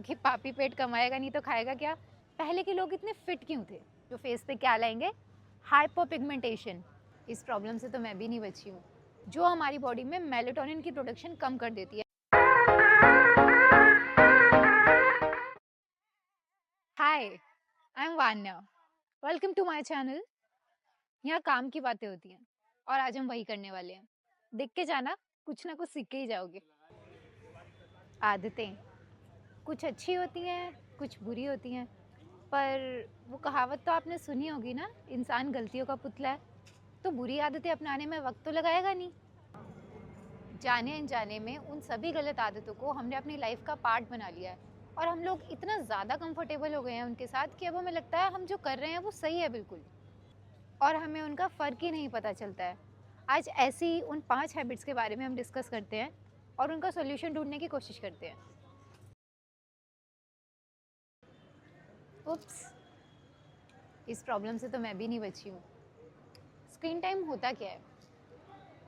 क्योंकि पापी पेट कमाएगा नहीं तो खाएगा क्या। पहले के लोग इतने फिट क्यों थे? जो फेस पे क्या लाएंगे? Hyper pigmentation. इस प्रॉब्लम से तो मैं भी नहीं बची हूँ, जो हमारी बॉडी में मेलेटोनिन की प्रोडक्शन कम कर देती है। Hi, I am Vanya. Welcome to my channel. यहाँ काम की बातें होती हैं और आज हम वही करने वाले हैं। देख के जाना, कुछ ना कुछ सीख के ही जाओगे। आदतें कुछ अच्छी होती हैं, कुछ बुरी होती हैं, पर वो कहावत तो आपने सुनी होगी ना, इंसान गलतियों का पुतला है। तो बुरी आदतें अपनाने में वक्त तो लगाएगा नहीं। जाने अनजाने में उन सभी गलत आदतों को हमने अपनी लाइफ का पार्ट बना लिया है और हम लोग इतना ज़्यादा कंफर्टेबल हो गए हैं उनके साथ कि अब हमें लगता है हम जो कर रहे हैं वो सही है बिल्कुल, और हमें उनका फ़र्क ही नहीं पता चलता है। आज ऐसी उन 5 हैबिट्स के बारे में हम डिस्कस करते हैं और उनका सॉल्यूशन ढूंढने की कोशिश करते हैं। उप्स, इस प्रॉब्लम से तो मैं भी नहीं बची हूँ। स्क्रीन टाइम होता क्या है?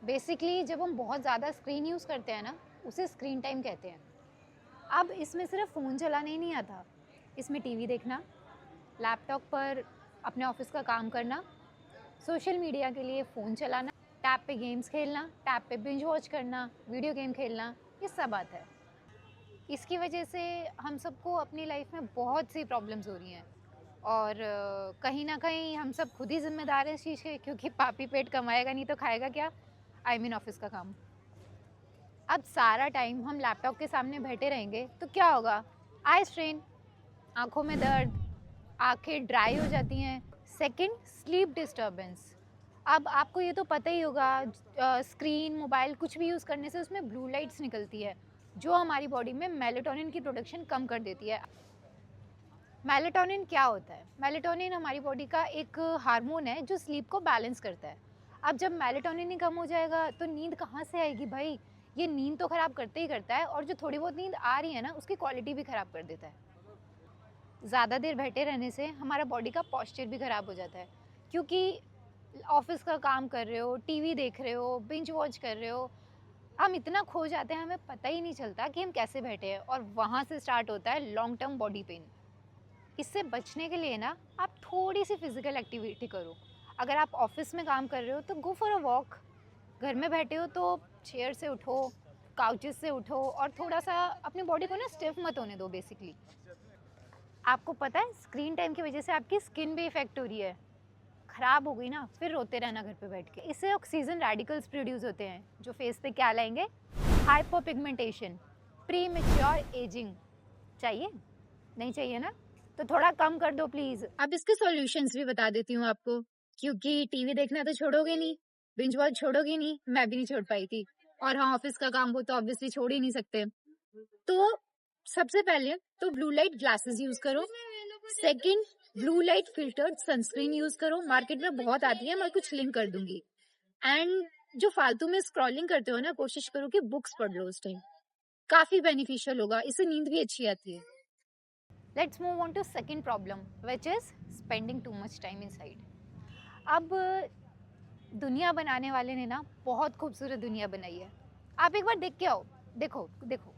बेसिकली जब हम बहुत ज़्यादा स्क्रीन यूज़ करते हैं ना, उसे स्क्रीन टाइम कहते हैं। अब इसमें सिर्फ फ़ोन चलाना ही नहीं आता, इसमें टीवी देखना, लैपटॉप पर अपने ऑफिस का काम करना, सोशल मीडिया के लिए फ़ोन चलाना, टैब पे गेम्स खेलना, टैब पे बिंज वॉच करना, वीडियो गेम खेलना, ये सब आता है। इसकी वजह से हम सबको अपनी लाइफ में बहुत सी प्रॉब्लम्स हो रही हैं और कहीं ना कहीं हम सब खुद ही जिम्मेदार हैं इस चीज़ के, क्योंकि पापी पेट कमाएगा नहीं तो खाएगा क्या। आई मीन ऑफिस का काम। अब सारा टाइम हम लैपटॉप के सामने बैठे रहेंगे तो क्या होगा? आई स्ट्रेन, आंखों में दर्द, आंखें ड्राई हो जाती हैं। Second, sleep disturbance. अब आपको ये तो पता ही होगा, स्क्रीन मोबाइल कुछ भी यूज़ करने से उसमें ब्लू लाइट्स निकलती है जो हमारी बॉडी में मेलेटोनिन की प्रोडक्शन कम कर देती है। मेलेटोनिन क्या होता है? मेलेटोनिन हमारी बॉडी का एक हार्मोन है जो स्लीप को बैलेंस करता है। अब जब मेलेटोनिन ही कम हो जाएगा तो नींद कहाँ से आएगी भाई? ये नींद तो ख़राब करते ही करता है, और जो थोड़ी बहुत नींद आ रही है ना, उसकी क्वालिटी भी ख़राब कर देता है। ज़्यादा देर बैठे रहने से हमारा बॉडी का पॉस्चर भी ख़राब हो जाता है, क्योंकि ऑफिस का काम कर रहे हो, टीवी देख रहे हो, बिंज वॉच कर रहे हो, हम इतना खो जाते हैं, हमें पता ही नहीं चलता कि हम कैसे बैठे हैं, और वहाँ से स्टार्ट होता है लॉन्ग टर्म बॉडी पेन। इससे बचने के लिए ना, आप थोड़ी सी फिजिकल एक्टिविटी करो। अगर आप ऑफिस में काम कर रहे हो तो गो फॉर अ वॉक। घर में बैठे हो तो चेयर से उठो, काउचेस से उठो, और थोड़ा सा अपनी बॉडी को ना स्टिफ मत होने दो। बेसिकली आपको पता है स्क्रीन टाइम की वजह से आपकी स्किन भी इफेक्ट हो रही है। खराब हो गई ना, फिर रोते रहना घर पे बैठ के। इससे ऑक्सीजन रेडिकल्स प्रोड्यूस होते हैं जो फेस पे क्या लाएंगे? Hyper pigmentation, pre mature ageing. चाहिए? नहीं चाहिए ना? तो थोड़ा कम कर दो प्लीज। अब इसके सॉल्यूशंस भी बता देती हूँ आपको, क्योंकि टीवी देखना तो छोड़ोगे नहीं, बिंज वॉच छोड़ोगे नहीं, मैं भी नहीं छोड़ पाई थी, और हाँ, ऑफिस का काम हो तो ऑब्वियसली छोड़ ही नहीं सकते। तो सबसे पहले तो ब्लू लाइट ग्लासेस यूज करो। Second, blue light filtered sunscreen use करो, मार्केट में बहुत आती है, मैं कुछ लिंक कर दूंगी। एंड जो फालतू में स्क्रॉलिंग करते हो ना, कोशिश करो कि बुक्स पढ़ लो उस टाइम, काफी बेनिफिशियल होगा, इससे नींद भी अच्छी आती है। Let's move on to second problem, which is spending too much time inside. अब दुनिया बनाने वाले ने ना बहुत खूबसूरत दुनिया बनाई है। आप एक बार देख के आओ, देखो देखो।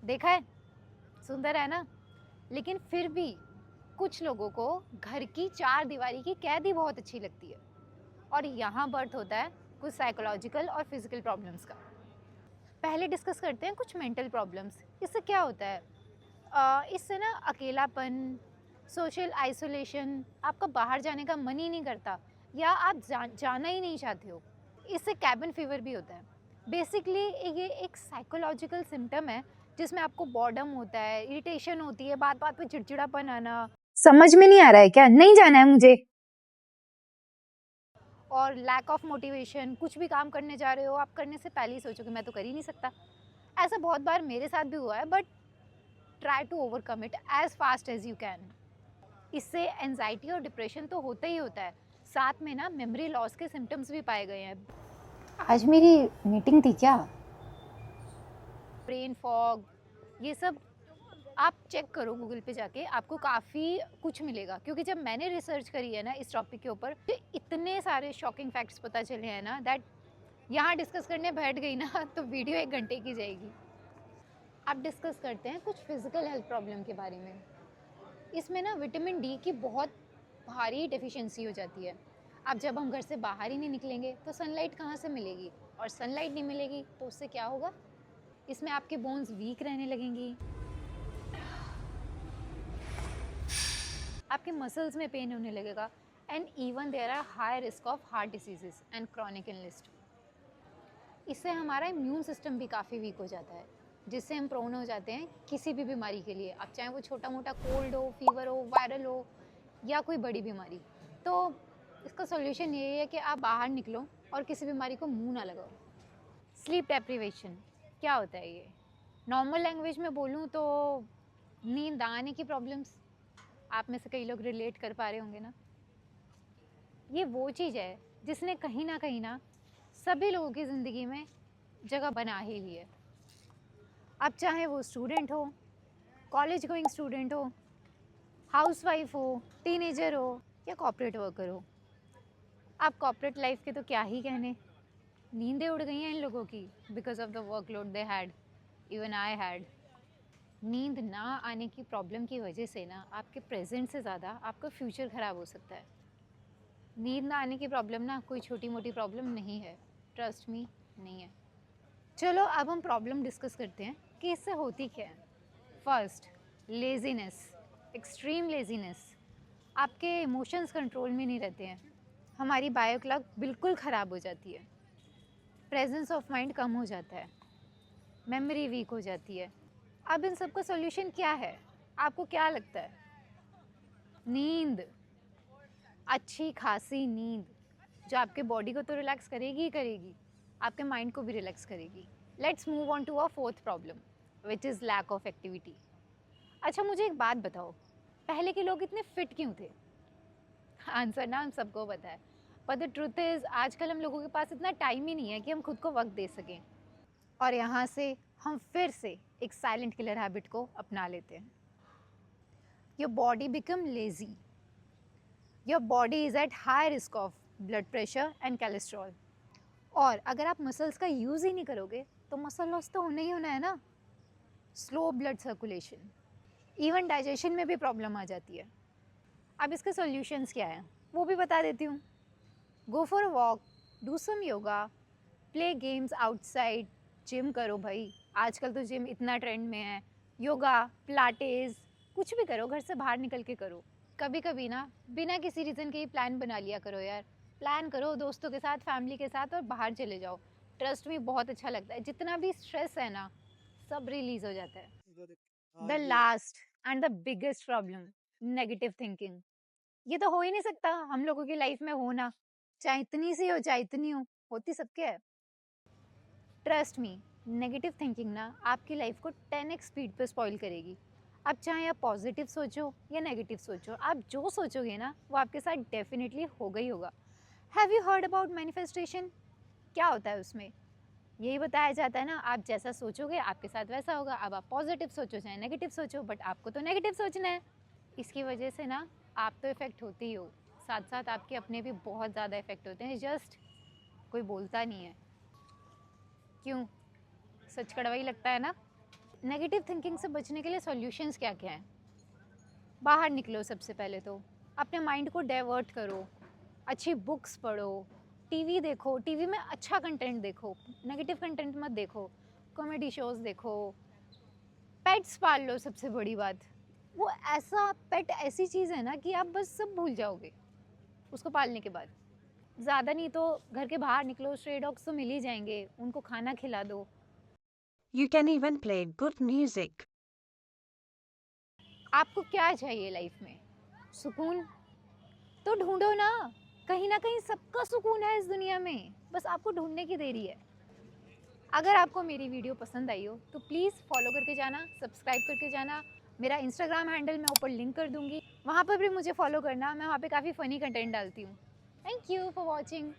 देखा है? सुंदर है ना? लेकिन फिर भी कुछ लोगों को घर की चार दीवारी की कैद ही बहुत अच्छी लगती है, और यहाँ बर्थ होता है कुछ साइकोलॉजिकल और फिजिकल प्रॉब्लम्स का। पहले डिस्कस करते हैं कुछ मेंटल प्रॉब्लम्स। इससे क्या होता है? इससे ना अकेलापन, सोशल आइसोलेशन, आपका बाहर जाने का मन ही नहीं करता, या आप जाना ही नहीं चाहते हो। इससे कैबिन फीवर भी होता है। बेसिकली ये एक साइकोलॉजिकल सिम्टम है जिसमें आपको बॉर्डम होता है, इरिटेशन होती है, बात बात पे चिड़चिड़ापन आना, समझ में नहीं आ रहा है क्या, नहीं जाना है मुझे, और लैक ऑफ मोटिवेशन। कुछ भी काम करने जा रहे हो, आप करने से पहले ही सोचो कि मैं तो कर ही नहीं सकता। ऐसा बहुत बार मेरे साथ भी हुआ है, but try to overcome it as fast as you can. इससे एंजाइटी और डिप्रेशन तो होता ही होता है, साथ में ना मेमोरी लॉस के सिम्टम्स भी पाए गए हैं। आज मेरी मीटिंग थी क्या, ब्रेन फॉग, ये सब आप चेक करो गूगल पे जाके, आपको काफ़ी कुछ मिलेगा। क्योंकि जब मैंने रिसर्च करी है ना इस टॉपिक के ऊपर, तो इतने सारे शॉकिंग फैक्ट्स पता चले हैं ना, दैट यहाँ डिस्कस करने बैठ गई ना तो वीडियो 1 घंटे की जाएगी। अब डिस्कस करते हैं कुछ फिजिकल हेल्थ प्रॉब्लम के बारे में। इसमें ना विटामिन डी की बहुत भारी डेफिशिएंसी हो जाती है। अब जब हम घर से बाहर ही नहीं निकलेंगे तो सनलाइट कहाँ से मिलेगी, और सनलाइट नहीं मिलेगी तो उससे क्या होगा, इसमें आपके बोन्स वीक रहने लगेंगी, आपके मसल्स में पेन होने लगेगा, and even there are high risk of heart diseases and chronic illness. इससे हमारा इम्यून सिस्टम भी काफ़ी वीक हो जाता है, जिससे हम प्रोन हो जाते हैं किसी भी बीमारी के लिए। अब चाहे वो छोटा मोटा कोल्ड हो, फीवर हो, वायरल हो, या कोई बड़ी बीमारी। तो इसका सॉल्यूशन यही है कि आप बाहर निकलो और किसी बीमारी को मुंह ना लगाओ। स्लीप डेप्रिवेशन क्या होता है ये, नॉर्मल लैंग्वेज में बोलूँ तो नींद आने की प्रॉब्लम्स। आप में से कई लोग रिलेट कर पा रहे होंगे ना। ये वो चीज़ है जिसने कहीं ना सभी लोगों की ज़िंदगी में जगह बना ही ली है। अब चाहे वो स्टूडेंट हो, कॉलेज गोइंग स्टूडेंट हो, हाउसवाइफ हो, टीनेजर हो, या कॉर्पोरेट वर्कर हो। अब कॉर्पोरेट लाइफ के तो क्या ही कहने, नींदें उड़ गई हैं इन लोगों की because of the workload they had, even I had. नींद ना आने की प्रॉब्लम की वजह से ना आपके प्रेजेंट से ज़्यादा आपका फ्यूचर ख़राब हो सकता है। नींद ना आने की प्रॉब्लम ना कोई छोटी मोटी प्रॉब्लम नहीं है, ट्रस्ट मी, नहीं है। चलो अब हम प्रॉब्लम डिस्कस करते हैं कि इससे होती क्या है। First, laziness, extreme laziness. आपके इमोशंस कंट्रोल में नहीं रहते हैं, हमारी बायो क्लॉक बिल्कुल ख़राब हो जाती है, प्रेजेंस ऑफ माइंड कम हो जाता है, मेमोरी वीक हो जाती है। अब इन सब का सॉल्यूशन क्या है, आपको क्या लगता है? नींद, अच्छी खासी नींद, जो आपके बॉडी को तो रिलैक्स करेगी ही करेगी, आपके माइंड को भी रिलैक्स करेगी। Let's move on to a fourth problem which is lack of activity. अच्छा मुझे एक बात बताओ, पहले के लोग इतने फिट क्यों थे? आंसर ना हम सबको पता है, पर द ट्रुथ इज़ आजकल हम लोगों के पास इतना टाइम ही नहीं है कि हम खुद को वक्त दे सकें। और यहाँ से हम फिर से एक साइलेंट किलर हैबिट को अपना लेते हैं। Your body become lazy, your body is at high risk of blood pressure and cholesterol. और अगर आप मसल्स का यूज़ ही नहीं करोगे तो मसल लॉस तो होना ही होना है ना, slow blood circulation, even digestion में भी प्रॉब्लम आ जाती है। अब इसके सॉल्यूशंस क्या हैं वो भी बता देती हूँ। Go for a walk, do some yoga, play games outside, gym करो भाई, आजकल तो जिम इतना ट्रेंड में है। योगा, पिलाटेस, कुछ भी करो, घर से बाहर निकल के करो। कभी कभी ना बिना किसी रीज़न के ही प्लान बना लिया करो यार, प्लान करो दोस्तों के साथ, फैमिली के साथ, और बाहर चले जाओ। ट्रस्ट में बहुत अच्छा लगता है, जितना भी स्ट्रेस है ना सब रिलीज हो जाता है। The last and the biggest problem, negative thinking. ये तो हो ही नहीं सकता हम लोगों की लाइफ में होना, चाहे इतनी सी हो चाहे इतनी हो, होती सबके है। ट्रस्ट मी, नेगेटिव थिंकिंग ना आपकी लाइफ को 10x स्पीड पे स्पॉइल करेगी। अब चाहे आप पॉजिटिव सोचो या नेगेटिव सोचो, आप जो सोचोगे ना वो आपके साथ डेफिनेटली होगा ही होगा। Have you heard about manifestation? क्या होता है उसमें? यही बताया जाता है ना, आप जैसा सोचोगे आपके साथ वैसा होगा। अब आप पॉजिटिव सोचो चाहे नेगेटिव सोचो, बट आपको तो नेगेटिव सोचना है। इसकी वजह से ना आप तो इफ़ेक्ट होते ही हो, साथ साथ आपके अपने भी बहुत ज़्यादा इफ़ेक्ट होते हैं, जस्ट कोई बोलता नहीं है। क्यों? सच कड़वा ही लगता है ना। नेगेटिव थिंकिंग से बचने के लिए सॉल्यूशंस क्या क्या हैं? बाहर निकलो, सबसे पहले तो अपने माइंड को डाइवर्ट करो, अच्छी बुक्स पढ़ो, टीवी देखो, टीवी में अच्छा कंटेंट देखो, नेगेटिव कंटेंट मत देखो, कॉमेडी शोज़ देखो, पेट्स पाल लो। सबसे बड़ी बात, वो ऐसा पेट ऐसी चीज़ है ना कि आप बस सब भूल जाओगे उसको पालने के बाद। ज़्यादा नहीं तो घर के बाहर निकलो, स्ट्रे डॉग्स तो मिल ही जाएंगे, उनको खाना खिला दो। You can even play good music. आपको क्या चाहिए लाइफ में? सुकून तो ढूंढो ना कहीं सबका सुकून है इस दुनिया में, बस आपको ढूंढने की देरी है। अगर आपको मेरी वीडियो पसंद आई हो तो प्लीज़ फॉलो करके जाना, सब्सक्राइब करके जाना। मेरा इंस्टाग्राम हैंडल मैं ऊपर लिंक कर दूंगी। वहाँ पर भी मुझे फॉलो करना, मैं वहाँ पे काफ़ी फ़नी कंटेंट डालती हूँ। Thank you for watching.